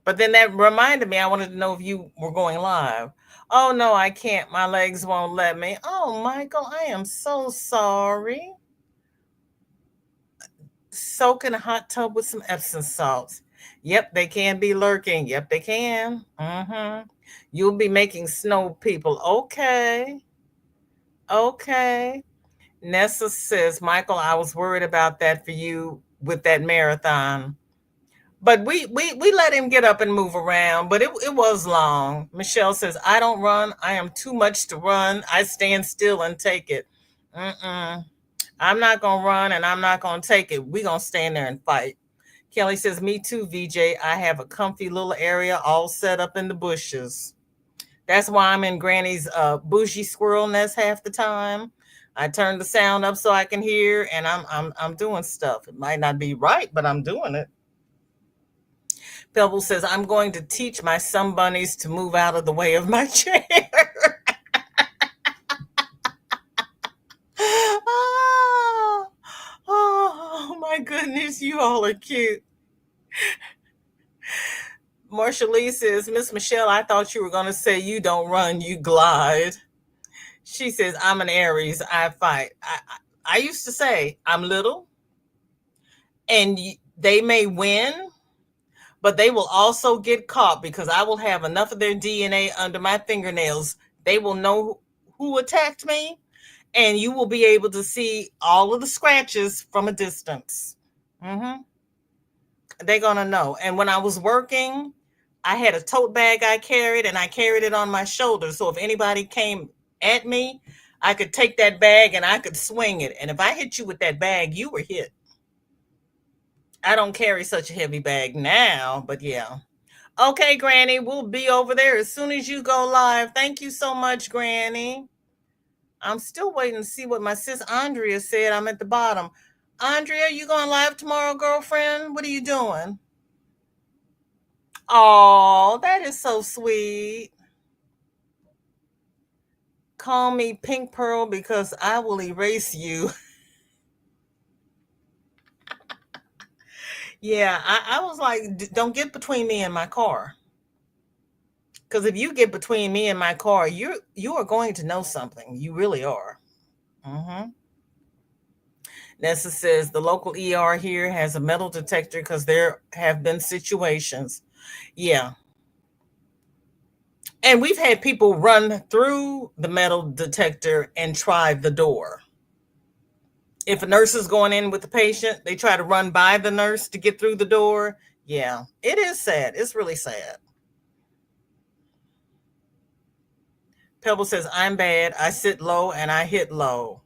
But then that reminded me. I wanted to know if you were going live. Oh no, I can't. My legs won't let me. Oh, Michael, I am so sorry. Soak in a hot tub with some Epsom salts. Yep, they can be lurking. Yep, they can. You'll be making snow people. Okay. Okay. Nessa says, Michael, I was worried about that for you with that marathon. But we let him get up and move around, but it was long. Michelle says, I don't run. I am too much to run. I stand still and take it. Mm-mm. I'm not going to run and I'm not going to take it. We're going to stand there and fight. Kelly says, me too, VJ. I have a comfy little area all set up in the bushes. That's why I'm in Granny's bougie squirrel nest half the time. I turn the sound up so I can hear, and I'm doing stuff. It might not be right, but I'm doing it. Pebble says, I'm going to teach my sun bunnies to move out of the way of my chair. oh, oh my goodness, you all are cute. Marsha Lee says, Miss Michelle, I thought you were going to say you don't run, you glide. She says, I'm an Aries, I fight. I used to say, I'm little, and they may win, but they will also get caught because I will have enough of their DNA under my fingernails. They will know who attacked me, and you will be able to see all of the scratches from a distance. They're going to know. And when I was working, I had a tote bag I carried, and I carried it on my shoulder. So if anybody came at me, I could take that bag and I could swing it. And if I hit you with that bag, you were hit. I don't carry such a heavy bag now, but yeah. Okay, Granny, we'll be over there as soon as you go live. Thank you so much, Granny. I'm still waiting to see what my sis Andrea said. I'm at the bottom. Andrea, you going live tomorrow, girlfriend? What are you doing? Oh, that is so sweet. Call me Pink Pearl because I will erase you. Yeah, I was like, don't get between me and my car. Because if you get between me and my car, you are going to know something. You really are. Mm-hmm. Nessa says the local ER here has a metal detector because there have been situations. Yeah. And we've had people run through the metal detector and try the door. If a nurse is going in with the patient, they try to run by the nurse to get through the door. Yeah, it is sad. It's really sad. Pebble says, I'm bad. I sit low and I hit low.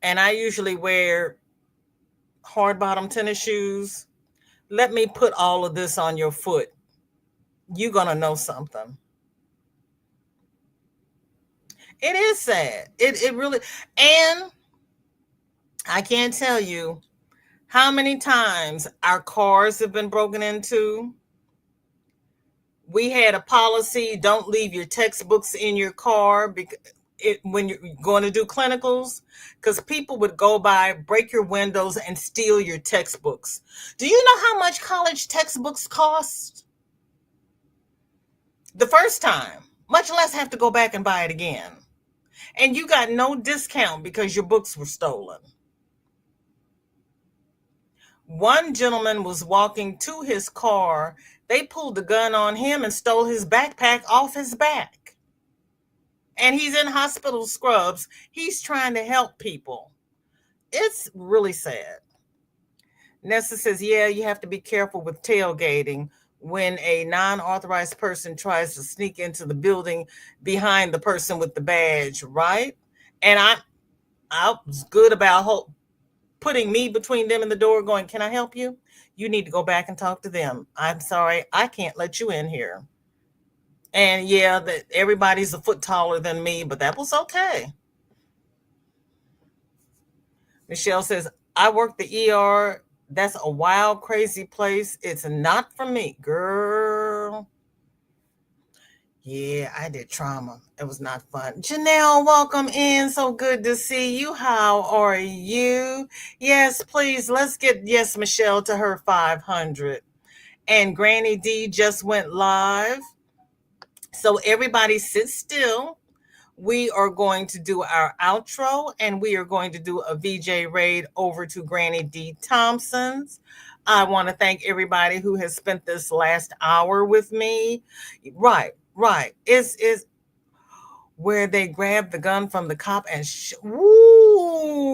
And I usually wear hard bottom tennis shoes. Let me put all of this on your foot. You're going to know something. It is sad. It really, and I can't tell you how many times our cars have been broken into. We had a policy, don't leave your textbooks in your car because when you're going to do clinicals, because people would go by, break your windows, and steal your textbooks. Do you know how much college textbooks cost? The first time, much less have to go back and buy it again. And you got no discount because your books were stolen. One gentleman was walking to his car. They pulled the gun on him and stole his backpack off his back. And he's in hospital scrubs. He's trying to help people. It's really sad. Nessa says, yeah, you have to be careful with tailgating when a non-authorized person tries to sneak into the building behind the person with the badge, right? And I was good about putting me between them and the door going, can I help you? You need to go back and talk to them. I'm sorry, I can't let you in here. And yeah, that everybody's a foot taller than me, but that was okay. Michelle says, I work the ER. That's a wild, crazy place. It's not for me, girl. Yeah, I did trauma. It was not fun. Janelle, welcome in. So good to see you. How are you? Yes, please. Let's get Yes Michelle to her 500. And Granny D just went live. So everybody sit still. We are going to do our outro and we are going to do a VJ raid over to Granny D Thompson's. I want to thank everybody who has spent this last hour with me. Right. Is where they grabbed the gun from the cop and ooh,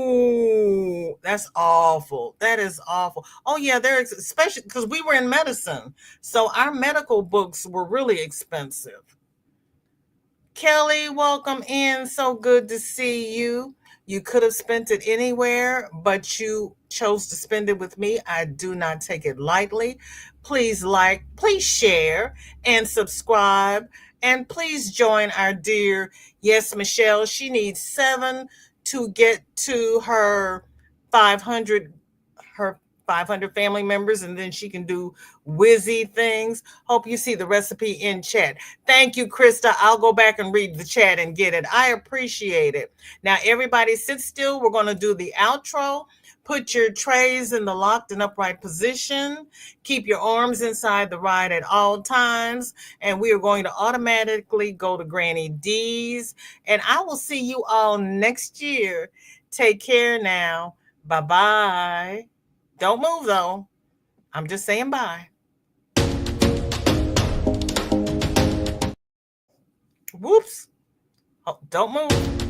that's awful. That is awful. Oh yeah, they're especially because we were in medicine, so our medical books were really expensive. Kelly, welcome in. So good to see you. You could have spent it anywhere, but you chose to spend it with me. I do not take it lightly. Please like, please share, and subscribe. And please join our dear Yes Michelle. She needs 7 to get to her 500 family members, and then she can do whizzy things. Hope you see the recipe in chat. Thank you, Krista. I'll go back and read the chat and get it. I appreciate it. Now, everybody sit still. We're going to do the outro. Put your trays in the locked and upright position. Keep your arms inside the ride at all times. And we are going to automatically go to Granny D's. And I will see you all next year. Take care now. Bye-bye. Don't move, though. I'm just saying bye. Whoops. Oh, don't move.